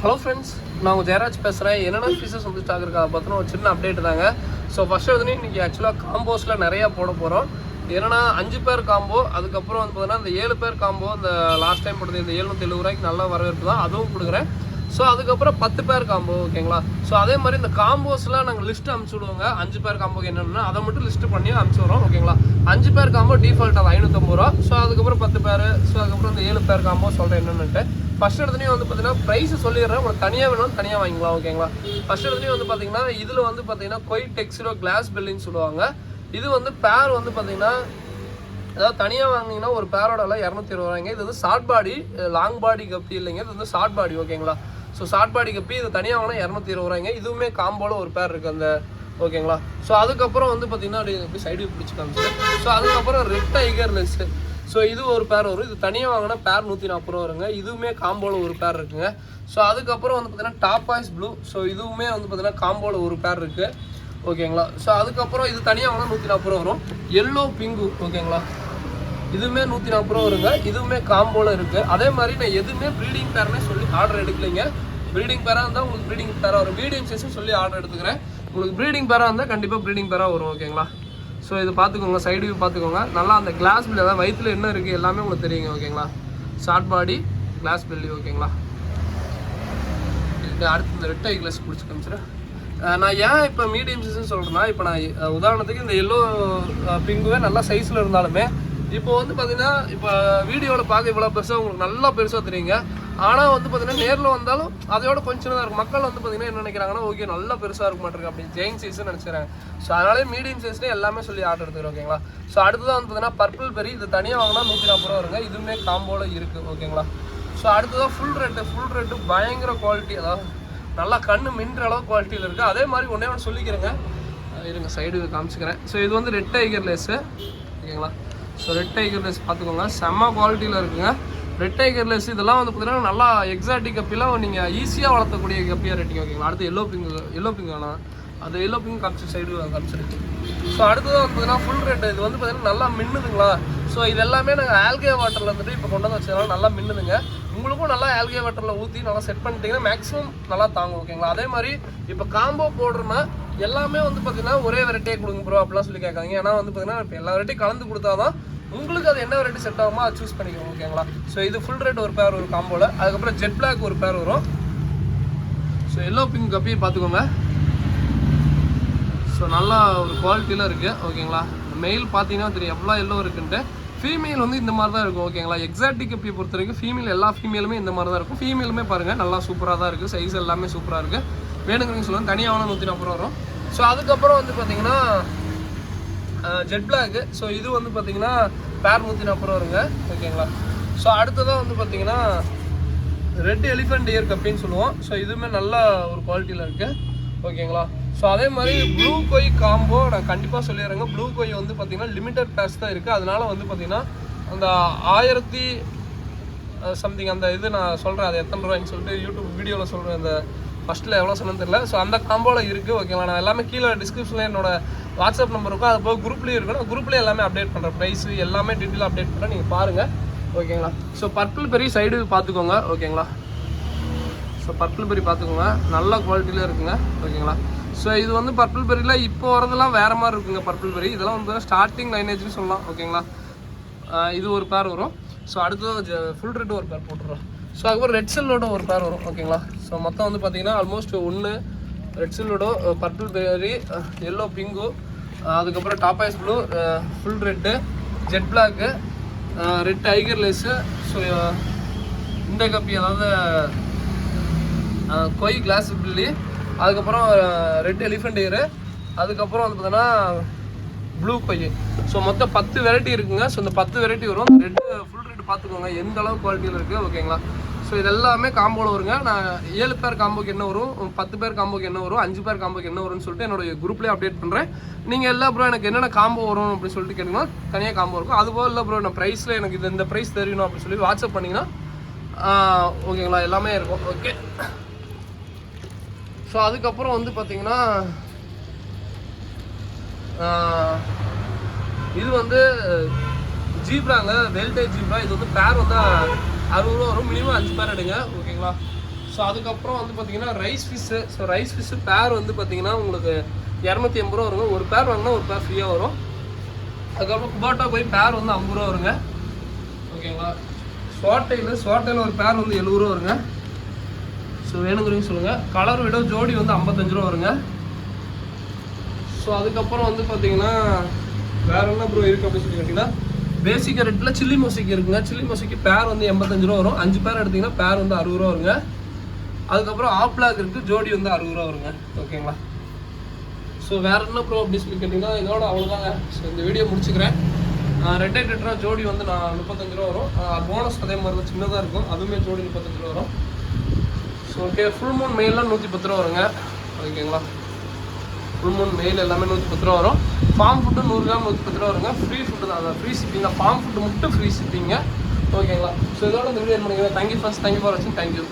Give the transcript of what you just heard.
Hello friends, நான் உங்கள் ஜெயராஜ் பேசுகிறேன். என்னென்ன ஃபீஸஸ் வந்து ஸ்டாக் இருக்கா பார்த்தோன்னா ஒரு சின்ன அப்டேட் தாங்க. ஸோ ஃபஸ்ட்டு வந்து இன்றைக்கி ஆக்சுவலாக காம்போஸில் நிறையா போட போகிறோம். ஏன்னா 5 பேர் காம்போ, அதுக்கப்புறம் வந்து பார்த்தீங்கன்னா இந்த 7 பேர் காம்போ, இந்த லாஸ்ட் டைம் போட்டது இந்த 770 ரூபாய்க்கு நல்ல வரவேற்பு தான், அதுவும் கொடுக்குறேன். ஸோ அதுக்கப்புறம் 10 பேர் காம்போ, ஓகேங்களா. ஸோ அதே மாதிரி இந்த காம்போஸில் நாங்கள் லிஸ்ட்டு அனுப்பிச்சி விடுவோங்க. 5 பேர் காம்போக்கு என்னென்னா அதை மட்டும் லிஸ்ட்டு பண்ணி அனுப்பிச்சி விட்றோம், ஓகேங்களா. 5 பேர் காம்போ டிஃபால்ட்டாக 550 ரூபா. ஸோ அதுக்கப்புறம் 10 பேர், ஸோ அதுக்கப்புறம் இந்த 7 பேர் காம்போ சொல்கிறேன் என்னென்னுட்டு. ஃபஸ்ட் இடத்துலையும் வந்து பார்த்தீங்கன்னா ப்ரைஸ் சொல்லிடுறேன், உங்களுக்கு தனியாக வேணும் தனியாக வாங்கிக்கலாம், ஓகேங்களா. ஃபஸ்ட் இடத்துலையும் வந்து பார்த்தீங்கன்னா இதில் வந்து பார்த்தீங்கன்னா கொய் டெக்ஸ்டோ கிளாஸ் பில்லின்னு சொல்லுவாங்க. இது வந்து பேர் வந்து பார்த்தீங்கன்னா அதாவது தனியாக வாங்கினீங்கன்னா ஒரு பேரோட எல்லாம் 220 ரூபாய்ங்க. இது வந்து ஷார்ட் பாடி, லாங் பாடி கப்பி இல்லைங்க, இது வந்து ஷார்ட் பாடி, ஓகேங்களா. ஸோ ஷார்ட் பாடி கப்பி இது தனியாக வாங்கினா 220 ரூபாய்ங்க. இதுவுமே காம்போல ஒரு பேர் இருக்குது அந்த, ஓகேங்களா. ஸோ அதுக்கப்புறம் வந்து பார்த்தீங்கன்னா அப்படி சைடு பிடிச்சி காமிச்சு. ஸோ அதுக்கப்புறம் ரெட் டைகர் லெஸ்ட்டு, ஸோ இது ஒரு பேர் வரும். இது தனியாக வாங்கினா பேர் 140 ரூபா வருங்க. இதுவுமே காம்போவில் ஒரு பேர் இருக்குங்க. ஸோ அதுக்கப்புறம் வந்து பார்த்தீங்கன்னா டாப் வாய்ஸ் ப்ளூ, ஸோ இதுவுமே வந்து பார்த்தீங்கன்னா காம்போவில் ஒரு பேர் இருக்குது, ஓகேங்களா. ஸோ அதுக்கப்புறம் இது தனியாக வாங்கினா 140 ரூபா வரும். எல்லோ பிங்கு, ஓகேங்களா, இதுவுமே 140 ரூபா வருங்க. இதுவுமே காம்போவில் இருக்குது. அதே மாதிரி நான் எதுவுமே ப்ரீடிங் பேர்னே சொல்லி ஆர்டர் எடுக்கலைங்க. ப்ரீடிங் பேராக இருந்தால் உங்களுக்கு ப்ரீடிங் பேராக வரும். மீடியம் சைஸும் சொல்லி ஆர்டர் எடுத்துக்கிறேன். உங்களுக்கு ப்ரீடிங் பேராக இருந்தால் கண்டிப்பாக ப்ரீடிங் பேராக வரும், ஓகேங்களா. ஸோ இது பார்த்துக்கோங்க, சைடு வியூ பார்த்துக்கோங்க. நல்லா அந்த கிளாஸ் பில், அதாவது வயிற்றில் என்ன இருக்குது எல்லாமே உங்களுக்கு தெரியுங்க, ஓகேங்களா. ஷார்ட் பாடி கிளாஸ் பில்லி, ஓகேங்களா. அடுத்து இந்த ரெட்டை கிளாஸ் பிடிச்சி காமிச்சிடுறேன். நான் ஏன் இப்போ மீடியம் சைஸ்ன்னு சொல்கிறேன்னா, இப்போ நான் உதாரணத்துக்கு இந்த எல்லோ பிங்குவே நல்லா சைஸில் இருந்தாலுமே இப்போ வந்து பார்த்தீங்கன்னா இப்போ வீடியோவில் பார்க்க இவ்வளோ பெருசாக உங்களுக்கு நல்லா பெருசாக தெரியுங்க. ஆனால் வந்து பார்த்தீங்கன்னா நேரில் வந்தாலும் அதையோட கொஞ்சம் தான் இருக்கும். மக்கள் வந்து பார்த்தீங்கன்னா என்ன நினைக்கிறாங்கன்னா, ஓகே நல்லா பெருசாக இருக்க மாட்டேங்க அப்படின்னு ஜெயின் சைஸ்ன்னு நினச்சிக்கிறாங்க. ஸோ அதனாலே மீடியம் சைஸ்லேயே எல்லாமே சொல்லி ஆர்டர் எடுத்துக்கிறோம், ஓகேங்களா. ஸோ அடுத்ததான் வந்து பார்த்தீங்கன்னா பர்பிள் பெரி, இது தனியாக வாங்கினா 140 ரூபா வருங்க. இதுவுமே காம்போவில் இருக்குது, ஓகேங்களா. ஸோ அடுத்ததான் ஃபுல் ரேட்டு பயங்கர குவாலிட்டி, அதாவது நல்லா கண்ணு மின்ற அளவு குவாலிட்டியில் இருக்குது. அதே மாதிரி ஒன்றே ஒன்று சொல்லிக்கிறேங்க, இருங்க சைடு காமிச்சிக்கிறேன். ஸோ இது வந்து ரெட் டைகர் லேஸு, ஓகேங்களா. ஸோ ரெட் டைகர் லேஸ் பார்த்துக்கோங்க, செம்ம குவாலிட்டியில் இருக்குங்க. ரெட் டைகர் லேஸ் இதெல்லாம் வந்து பார்த்தீங்கன்னா நல்லா எக்ஸாட்டிக் கப்பிலாம் நீங்கள் ஈஸியாக வளர்த்தக்கூடிய கப்பியாக ரேட்டிங், ஓகேங்களா. அடுத்து எல்லோ பிங்க் வேணாம், அது எல்லோ பிங்க் காமிச்சு சைடு காமிச்சிருக்கு. ஸோ அடுத்தது வந்து பார்த்தீங்கன்னா ஃபுல் ரெட், இது வந்து பார்த்தீங்கன்னா நல்லா மின்னுதுங்களா. ஸோ இது எல்லாமே நாங்கள் ஆல்கே வாட்டரில் வந்துட்டு இப்போ கொண்டு வந்து வச்சதுனால நல்லா மின்னுதுங்க. உங்களுக்கும் நல்லா ஆல்கே வாட்டரில் ஊற்றி நல்லா செட் பண்ணிட்டீங்கன்னா மேக்ஸிமம் நல்லா தாங்கும், ஓகேங்களா. அதே மாதிரி இப்போ காம்போ போடுறோன்னா எல்லாமே வந்து பார்த்தீங்கன்னா ஒரே வெரைட்டியே கொடுங்க ப்ரோ அப்படிலாம் சொல்லி கேட்காதீங்க. ஏன்னா வந்து பார்த்தீங்கன்னா இப்போ எல்லா வெரைட்டியும் கலந்து கொடுத்தா தான் உங்களுக்கு அது என்ன வெரைட்டி செட் ஆகுமோ அதை சூஸ் பண்ணிக்கோங்க, ஓகேங்களா. ஸோ இது ஃபுல் ரெட் ஒரு பேர் ஒரு காம்போவில், அதுக்கப்புறம் ஜெட் பிளாக் ஒரு பேர் வரும். ஸோ எல்லோ பிங்க் கப்பி பார்த்துக்கோங்க. ஸோ நல்லா ஒரு குவாலிட்டியில் இருக்குது, ஓகேங்களா. மெயில் பார்த்தீங்கன்னா தெரியும் எவ்வளோ எல்லோ இருக்குன்ட்டு. ஃபீமேல் வந்து இந்த மாதிரி தான் இருக்கும், ஓகேங்களா. எக்ஸாட்டிக் கப்பியை பொறுத்த வரைக்கும் ஃபீமேல் எல்லா ஃபீமேலுமே இந்த மாதிரி தான் இருக்கும். ஃபீமேலுமே பாருங்கள் நல்லா சூப்பராக தான் இருக்குது, சைஸ் எல்லாமே சூப்பராக இருக்குது. வேணுங்கிறீங்க சொல்லுங்கள், தனியாக வேணால் 140 ரூபா வரும். ஸோ அதுக்கப்புறம் வந்து பார்த்தீங்கன்னா ஜெட் பிளாக், ஸோ இது வந்து பார்த்தீங்கன்னா பேர் 140 ரூபா வருங்க, ஓகேங்களா. ஸோ அடுத்ததான் வந்து பார்த்தீங்கன்னா ரெட் எலிஃபென்ட் இயர் கப்பின்னு சொல்லுவோம். ஸோ இதுவுமே நல்ல ஒரு குவாலிட்டியில் இருக்குது, ஓகேங்களா. ஸோ அதே மாதிரி ப்ளூ கொய் காம்போ நான் கண்டிப்பாக சொல்லிடுறேங்க. ப்ளூ கொய் வந்து பார்த்தீங்கன்னா லிமிட்டட் பேஸ் தான் இருக்குது. அதனால வந்து பார்த்தீங்கன்னா அந்த 1000 சம்திங் அந்த இது நான் சொல்கிறேன், அது எத்தனை ரூபாய்ன்னு சொல்லிட்டு யூடியூப் வீடியோவில் சொல்கிறேன். அந்த ஃபஸ்ட்டில் எவ்வளோ சொன்னு தெரியல. ஸோ அந்த காம்போவில் இருக்குது, ஓகேங்களா. நான் எல்லாமே கீழே டிஸ்கிரிப்ஷனில் என்னோட வாட்ஸ்அப் நம்பர் இருக்கும், அது போக குரூப்லேயும் இருக்கும். குரூப்லேயே எல்லாமே அப்டேட் பண்ணுறேன், ப்ரைஸு எல்லாமே டீட்டெயிலாக அப்டேட் பண்ணுறேன், நீங்கள் பாருங்கள், ஓகேங்களா. ஸோ பர்பிள் பெரி சைடு பார்த்துக்கோங்க, ஓகேங்களா. ஸோ பர்பிள் பெரி பார்த்துக்கோங்க, நல்ல குவாலிட்டியில் இருக்குங்க, ஓகேங்களா. ஸோ இது வந்து பர்பிள் பெரியில் இப்போ வரதெல்லாம் வேறு மாதிரி இருக்குங்க. பர்பிள் பெரி இதெல்லாம் வந்து ஸ்டார்டிங் லைனேஜ்னு சொல்லலாம், ஓகேங்களா. இது ஒரு பேர் வரும். ஸோ அடுத்தது ஃபுல் ரெட் ஒரு பேர் போட்டுருவோம். ஸோ அதுக்கப்புறம் ரெட் செல்லோட ஒரு பேர் வரும், ஓகேங்களா. ஸோ மொத்தம் வந்து பார்த்தீங்கன்னா ஆல்மோஸ்ட் 1 ரெட் செல்லோட, பர்பிள் பெரி, எல்லோ பிங்கு, அதுக்கப்புறம் top eyes blue, full red, jet black, red tiger lace. So இந்த கப்பி அதாவது கொய் கிளாஸ் பில்லி, அதுக்கப்புறம் ரெட் எலிஃபென்ட் இயரு, அதுக்கப்புறம் வந்து பார்த்தீங்கன்னா ப்ளூ கொய். ஸோ மொத்தம் 10 வெரைட்டி இருக்குங்க. ஸோ இந்த 10 வெரைட்டி வரும். ரெட்டு ஃபுல் ரெட்டு பார்த்துக்கோங்க எந்த அளவு குவாலிட்டியில் இருக்குது, ஓகேங்களா. ஸோ இது எல்லாமே காம்போவில் வருங்க. நான் 7 பேர் காம்போக்கு என்ன வரும், 10 பேர் காம்போக்கு என்ன வரும், 5 பேர் காம்போக்கு என்ன வரும்னு சொல்லிட்டு என்னோட குரூப்லேயே அப்டேட் பண்ணுறேன். நீங்கள் எல்லா ப்ரோ எனக்கு என்னென்ன காம்போ வரும் அப்படின்னு சொல்லிட்டு கேட்டிங்கன்னா தனியாக காம்போ இருக்கும். அதுபோல் இல்லை ப்ரோ நான் ப்ரைஸில் எனக்கு இது இந்த ப்ரைஸ் தெரியணும் அப்படின்னு சொல்லி வாட்ஸ்அப் பண்ணிங்கன்னா ஓகேங்களா எல்லாமே இருக்கும், ஓகே. ஸோ அதுக்கப்புறம் வந்து பார்த்தீங்கன்னா இது வந்து ஜீப்ராங்க, வெல்டேஜ் ஜீப்ரா. இது வந்து பேர் வந்து 60 ரூபா வரும். மினிமம் 5 பேர் எடுங்க, ஓகேங்களா. ஸோ அதுக்கப்புறம் வந்து பார்த்தீங்கன்னா rice fish. So rice fish பேர் வந்து பார்த்தீங்கன்னா உங்களுக்கு 280 ரூபா வருங்க. ஒரு பேர் வாங்கினா ஒரு பேர் ஃப்ரீயாக வரும். அதுக்கப்புறம் குபாட்டா போய் பேர் வந்து 50 ரூபா வருங்க. ஓகேங்களா. ஸ்வாட்டையில் ஒரு பேர் வந்து 70 ரூபா வருங்க. ஸோ வேணுங்கிறீங்க சொல்லுங்கள். கலர் விட ஜோடி வந்து 55 ரூபா வருங்க. ஸோ அதுக்கப்புறம் வந்து பார்த்தீங்கன்னா வேறு என்ன ப்ரோ இருக்குது அப்படின்னு சொல்லி கேட்டிங்கன்னா பேசிக் ரேட்டில் சில்லி மொசிக்கு இருக்குங்க. சில்லி மொசிக்கு பேர் வந்து 85 ரூபா வரும். 5 பேர் எடுத்திங்கன்னா பேர் வந்து 60 ரூபா வருங்க. அதுக்கப்புறம் ஆப்லாக் இருக்குது, ஜோடி வந்து 60 ரூபா வருங்க. ஓகேங்களா. ஸோ வேறு என்ன ப்ரோ அப்படின்னு சொல்லி கேட்டிங்கன்னா இதோட அவ்வளோதாங்க. ஸோ இந்த வீடியோ முடிச்சுக்கிறேன். ரெட் ஐ டெட்ரா ஜோடி வந்து 35 ரூபா வரும். போனஸ் அதே மாதிரி தான் சின்னதாக இருக்கும், அதுவுமே ஜோடி 35 ரூபா வரும். So okay. ஃபுல் மூன் மெயிலாம் 110 ரூபா வருங்க. ஓகேங்களா. ஃபுல் மூன் மெயில் எல்லாமே 110 ரூபா வரும். ஃபார்ம் ஃபுட்டு 100 கிராம் 110 ரூபா வருங்க. ஃப்ரீ ஃபுட்டு தான், அதான் ஃப்ரீ ஷிப்பிங் தான். ஃபார்ம் ஃபுட்டு மட்டும் ஃப்ரீ ஷிப்பிங்க. ஓகேங்களா. ஸோ இதோட இந்த வீடியோ பண்ணிக்கிறேன். தேங்க்யூ ஃபார் வாட்சிங். தேங்க்யூ.